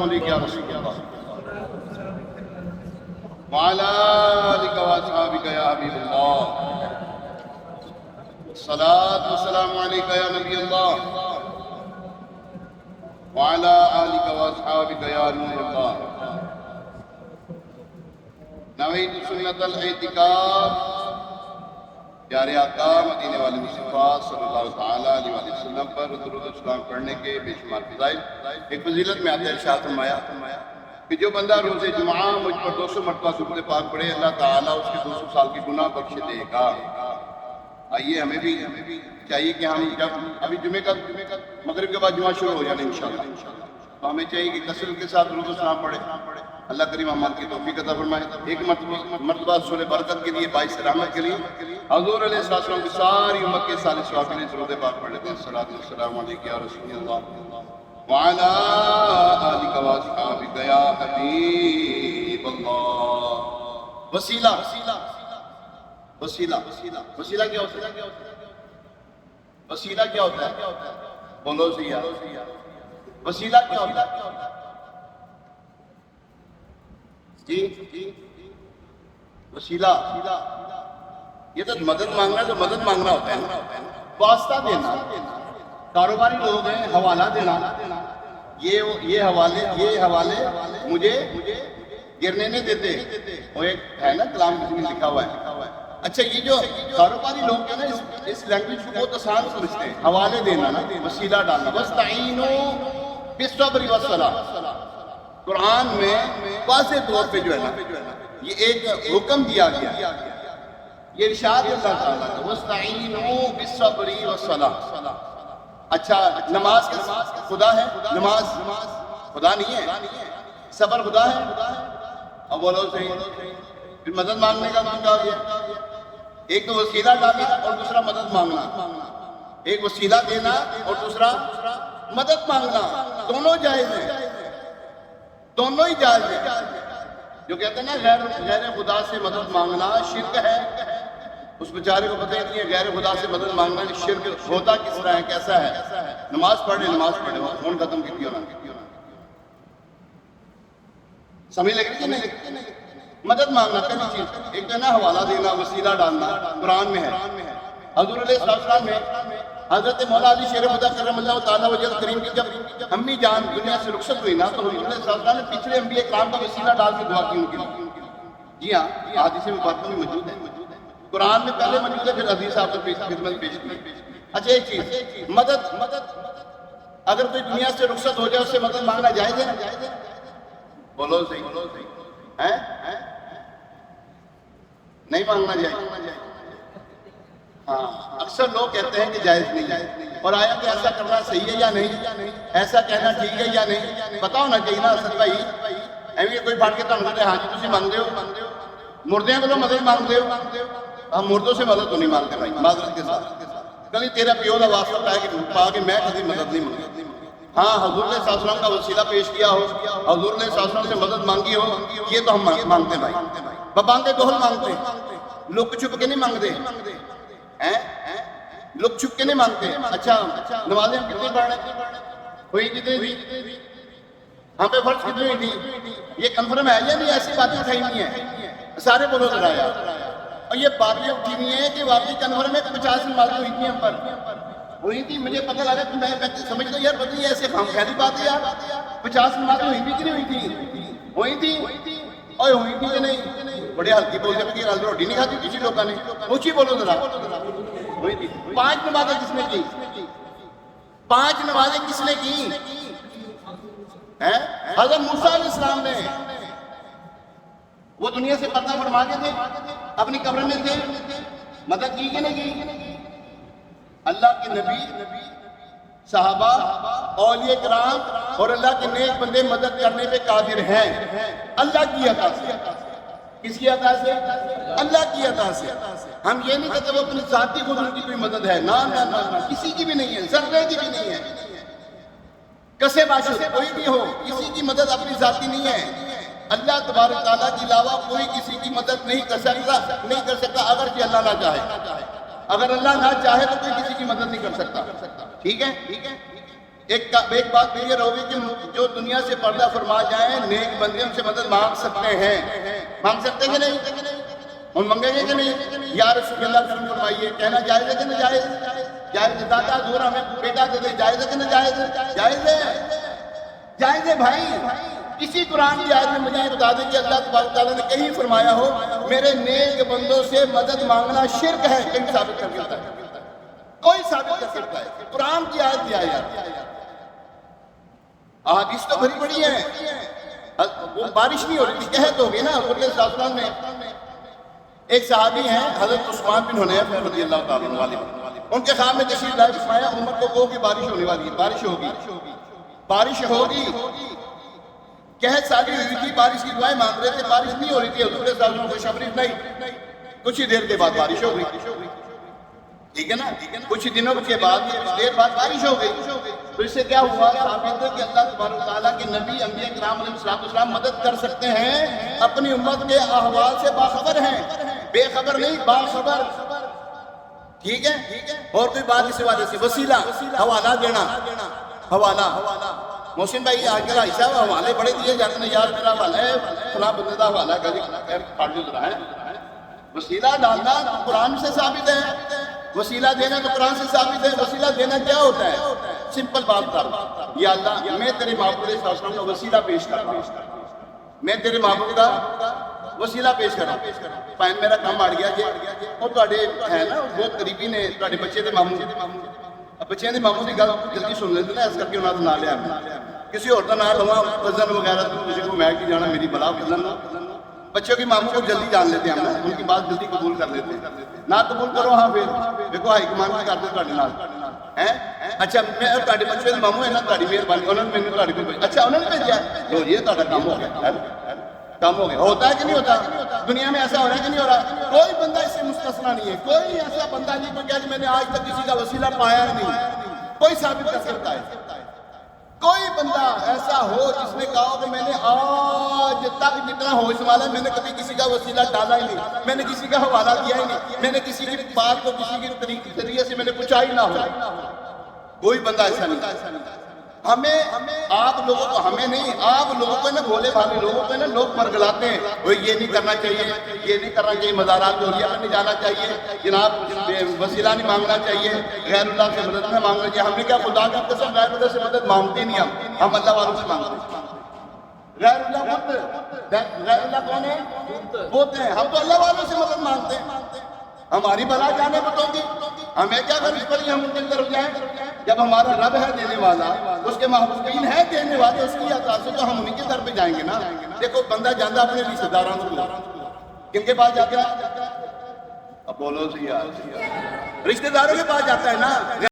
علیک یا رسول اللہ وعلی آلک واصحابک یا حبیب اللہ الصلاۃ والسلام علیک یا نبی اللہ وعلی آلک واصحابک یا نور اللہ نویت سنت الاعتکاف پیارے آقا مدینے والے مصطفیٰ صلی اللہ تعالیٰ علیہ وسلم پر درود و سلام پڑھنے کے بے شمار فضائل۔ ایک فضیلت میں آتا ہے ارشاد فرمایا کہ جو بندہ روز جمعہ مجھ پر 200 مرتبہ درود پاک پڑھے اللہ تعالیٰ اس کے 200 سال کی گناہ بخش دے گا۔ آئیے ہمیں بھی چاہیے کہ ہم جب ابھی جمعہ کا مغرب کے بعد جمعہ شروع ہو جانا انشاءاللہ، تو ہمیں چاہیے کہ کثرت کے ساتھ درود و سلام پڑھے۔ اللہ کریم ہمارے کی توفیق عطا فرمائے۔ ایک مرتبہ سورہ برکت کے لیے، باعث رحمت کے لیے حضور علیہ السلام کی ساری امت کے سالے ثواب کے لیے درود پاک پڑھ لیتے ہیں۔ الصلاۃ والسلام علیک یا رسول اللہ وعلی آلک واصحابک یا حبیب اللہ۔ وسیلہ وسیلہ وسیلہ کیا ہوتا ہے؟ وسیلہ کیا ہوتا ہے؟ بولو سیا، وسیلہ کیا ہوتا ہے؟ جی وسیلہ یہ تو مدد مانگنا، تو مدد مانگنا ہوتا ہے نا، واسطہ دینا۔ کاروباری لوگ ہیں، حوالہ دینا، یہ حوالے مجھے گرنے نہیں دیتے، وہ ایک ہے نا کلام میں لکھا ہوا ہے۔ اچھا یہ جو کاروباری لوگ ہیں نا اس لینگویج کو بہت آسان سمجھتے ہیں، حوالے دینا نا، وسیلہ ڈالنا۔ وَاسْتَعِینُوا بِالصَّبْرِ وَالصَّلَاةِ، قرآن میں واضح طور پہ جو ہے نا یہ ایک حکم دیا گیا، یہ ارشاد اللہ تعالیٰ کا وَاسْتَعِینُوا بِالصَّبْرِ وَالصَّلَاةِ۔ اچھا نماز خدا ہے؟ نماز خدا نہیں ہے؟ صبر خدا ہے؟ اب بولو صحیح، پھر مدد مانگنے کا مانگا گیا، ایک تو وسیلہ ڈالنا اور دوسرا مدد مانگنا، ایک وسیلہ دینا اور دوسرا مدد مانگنا، دونوں جائز ہیں، دونوں ہی جائز ہیں۔ جو کہتے ہیں نا غیر خدا سے مدد مانگنا شرک ہے، اس بیچارے کو پتہ ہی نہیں ہے غیر خدا سے مدد مانگنا شرک ہوتا کس طرح ہے، کیسا ہے۔ نماز پڑھے فون ختم کی ہونا، سمجھ لگ رہی کہ نہیں؟ مدد مانگنا پہلی چیز، ایک تو نا حوالہ دینا، وسیلہ ڈالنا، قرآن میں ہے۔ حضور علیہ السلام میں حضرت مولا علی شیر خدا کرم اللہ تعالیٰ وجہ کریم کی جب امی جان دنیا سے رخصت ہوئی نا، تو حضور علیہ السلام نے پچھلے انبیاء کرام کا وسیلہ ڈال کے دعا کی ان کے لیے۔ جی ہاں، حدیث مبارکہ میں موجود ہے، قرآن میں پہلے موجود ہے، پھر حدیث آپ کو خدمت پیش کی۔ اچھا ایک چیز، مدد اگر کوئی دنیا سے رخصت ہو جائے اس سے مدد مانگنا جائز ہے؟ بولو صحیح ہے؟ نہیں مانگنا جائز؟ ہاں، اکثر لوگ کہتے ہیں کہ جائز نہیں ہے، اور آیا کہ ایسا کرنا صحیح ہے یا نہیں، ایسا کہنا ٹھیک ہے یا نہیں، پتا ہونا چاہیے نا اصل بھائی۔ ایویں کوئی پڑھ کے تو ہم کہتے ہیں ہاں جی تسی مانگتے ہو، مردیاں کو مدد مانگتے ہو، ہم مردوں سے مدد تو نہیں مانگتے بھائی، معذرت کے ساتھ۔ کبھی تیرا پیو کا واسطہ پا کہ میں کبھی مدد نہیں مانگتی۔ ہاں حضور نے صلی اللہ علیہ وسلم کا وسیلہ پیش کیا ہو، حضور نے صلی اللہ علیہ وسلم سے مدد مانگی ہو، یہ تو ہم مانگتے بھائی، ببانگے دوہل مانگتے، لک چھپ کے نہیں مانگتے، لک چھپ کے نہیں مانگتے۔ اچھا نمازیں ہم کتنی پڑھ رہے ہیں؟ ہوئی کتنی تھی؟ ہم پہ فرض کتنی ہوئی تھی؟ یہ کنفرم ہے یا نہیں؟ ایسی باتیں اٹھائی نہیں ہے، سارے بولو ذرا یار۔ اور یہ باتیں اٹھی نہیں ہے کہ واقعی کنفرم ہے کہ 50 نمازیں ہوئی تھی ہم پر، ہوئی تھی، مجھے پتہ لگا کہ میں سمجھتا ہوں یار پتہ نہیں ایسے خام خیالی بات ہے یار، 50 نمازیں ہوئی تھی کہ نہیں ہوئی تھی؟ ہوئی تھی، اور ہوئی تھی کہ نہیں؟ بڑے ہلکی بولتے ہیں کہ روٹی نہیں کھاتی کسی لوگوں نے، اونچی بولو ذرا۔ ہوئی تھی۔ 5 نمازیں کس نے کی؟ 5 نمازیں کس نے کی؟ حضرت موسیٰ علیہ السلام نے، وہ دنیا سے پردہ فرما کے تھے، اپنی قبر میں تھے، مدد کی کہ نہیں کی؟ اللہ کے نبی، صحابہ، اولیاء کرام اور اللہ کے نیک بندے مدد کرنے پہ قادر ہیں، اللہ کی عطا سے۔ کس کی عطا سے؟ اللہ کی عطا سے۔ ہم یہ نہیں کہتے وہ اپنی ذاتی قدرت کی کوئی مدد ہے، نہ نہ نہ، کسی کی بھی نہیں ہے، ذرے کی بھی نہیں ہے۔ کسے باشد کوئی بھی ہو، کسی کی مدد اپنی ذاتی نہیں ہے۔ اللہ تبارک تعالیٰ کے علاوہ کوئی کسی کی مدد نہیں کر سکتا اگرچہ اللہ نہ چاہے۔ اگر اللہ نہ چاہے تو کوئی کسی کی مدد نہیں کر سکتا، ٹھیک ہے؟ ایک بات کلیئر ہوگی کہ جو دنیا سے پردہ فرما جائیں نیک بندے ان سے مدد مانگ سکتے ہیں کہ نہیں؟ ہم مانگیں گے کہ نہیں؟ یا رسول اللہ کرم فرمائیے کہنا جائز ہے کہ نہ جائز؟ جائز ہے دادا دور ہمیں بیٹا دے دے، جائز ہے کہ نہ جائز؟ جائز ہے، جائز ہے بھائی۔ کسی قرآن کی آیت میں مجھے یہ بتا دیں کہ اللہ تبارک تعالیٰ نے کہیں فرمایا ہو میرے نیک بندوں سے مدد مانگنا شرک ہے، کہیں ثابت کر سکتا ہے؟ کوئی ثابت کر سکتا ہے؟ قرآن کی آیت کیا ہے؟ احادیث تو بھری پڑی ہے، وہ بارش نہیں ہو رہی تھی، قحط ہو گئی نا حضور صلی اللہ علیہ وسلم میں۔ ایک صحابی ہیں حضرت عثمان بن حنیف رضی اللہ تعالیٰ عنہ، ان کے خیام میں تشریف لائے فرمایا عمر کو کہو کہ بارش ہونے والی ہے، بارش ہوگی۔ قحط سالی ہوئی تھی، بارش کی دعائیں مانگ رہے تھے، بارش نہیں ہو رہی تھی، حضور صلی اللہ علیہ وسلم خوشخبری نہیں، کچھ ہی دیر کے بعد بارش ہو گئی، ٹھیک ہے نا؟ کچھ دنوں کے بعد کچھ دیر بعد بارش ہو گئی، تو اس سے کیا ہوا؟ ثابت ہے کہ اللہ تبارک تعالیٰ کے نبی انبیاء کرام علیہ السلام مدد کر سکتے ہیں، اپنی امت کے احوال سے باخبر ہیں، بے خبر نہیں، باخبر، ٹھیک ہے؟ اور کوئی بات اس حوالے سے وسیلہ حوالہ دینا، حوالہ محسن بھائی آج کل ایسا حوالے بڑے دیے جاتے ہیں، یار میرا حوالہ ہے فلاں بندے کا حوالہ ہے، وسیلہ ڈالنا قرآن سے ثابت ہے، وسیلہ دینا تو قرآن سے ثابت ہے۔ وسیلہ دینا کیا ہوتا ہے؟ سمپل بات کر، یا اللہ میں تیرے معبود صلی اللہ علیہ وسلم کا وسیلہ پیش کر رہا ہوں، میں تیرے معبود کا وسیلہ پیش کر رہا ہوں، پائن میرا کام آڑ گیا جی، اور تواڈے ہے نا بہت قریبی نے تواڈے بچے دے ماموں، بچے دے ماموں دی گل جلدی سن لیندے نا، اس کر کے انہاں دا نام لیا کسی اور دا نام لواں کزن وغیرہ تو کسی کو میں کی جانا میری بلا کزن، بچوں کی ماموں کو جلدی جان لیتے ہیں ہم نا، ان کی بات جلدی قبول کر لیتے ہیں، نہ قبول کرو ہاں پھر دیکھو ہائی کمان کی کرتے تواڈے نال ہیں۔ اچھا میں تواڈے بچے دے ماموں ہیں نا، تواڈی مہربانی انہوں نے مینوں تواڈے کو اچھا انہوں نے بھیجا، لو یہ تواڈا کام ہو گیا، کام ہو گیا۔ ہوتا ہے کہ نہیں ہوتا؟ دنیا میں ایسا ہو رہا ہے کہ نہیں ہو رہا؟ کوئی بندہ اس سے مستثنا نہیں ہے، کوئی ایسا بندہ نہیں کوئی کہ میں نے آج تک کسی کا وسیلہ پایا نہیں، کوئی ثابت کر سکتا ہے؟ کوئی بندہ ایسا ہو جس نے کہا کہ میں نے آج تک جتنا ہوش والا ہے میں نے کبھی کسی کا وسیلہ ڈالا ہی نہیں، میں نے کسی کا حوالہ دیا ہی نہیں، میں نے کسی کی بات کو کسی کے ذریعے سے میں نے پوچھا ہی نہ ہو، کوئی بندہ ایسا نہیں۔ ہمیں آپ لوگوں کو، ہمیں نہیں آپ لوگوں کو نا، بھولے بھالے لوگوں کو نا لوگ پرگلاتے ہیں، وہ یہ نہیں کرنا چاہیے، یہ نہیں کرنا چاہیے، مزارات کو نہیں نہیں جانا چاہیے، جناب وسیلہ نہیں مانگنا چاہیے، غیر اللہ سے مدد نہیں مانگنا چاہیے۔ ہم نے کیا خدا کی قسم غیر اللہ سے مدد مانگتے نہیں، ہم اللہ والوں سے مانگتے ہیں۔ غیر اللہ بت، غیر اللہ کون ہے؟ بت ہیں، ہم تو اللہ والوں سے مدد مانگتے ہیں، ہماری بلا جانے بتوں گی، ہمیں کیا غرض پڑی ہم ان کے طرف جائیں؟ جب ہمارا رب ہے دینے والا، اس کے محبوبین ہے دینے والے، اس کی عطا سے تو ہم انہیں کے در پہ جائیں گے نا۔ دیکھو بندہ جاندہ اپنے رشتہ داروں کو، کن کے پاس جاتا ہے؟ اب بولو سی یار، رشتہ داروں کے پاس جاتا ہے نا۔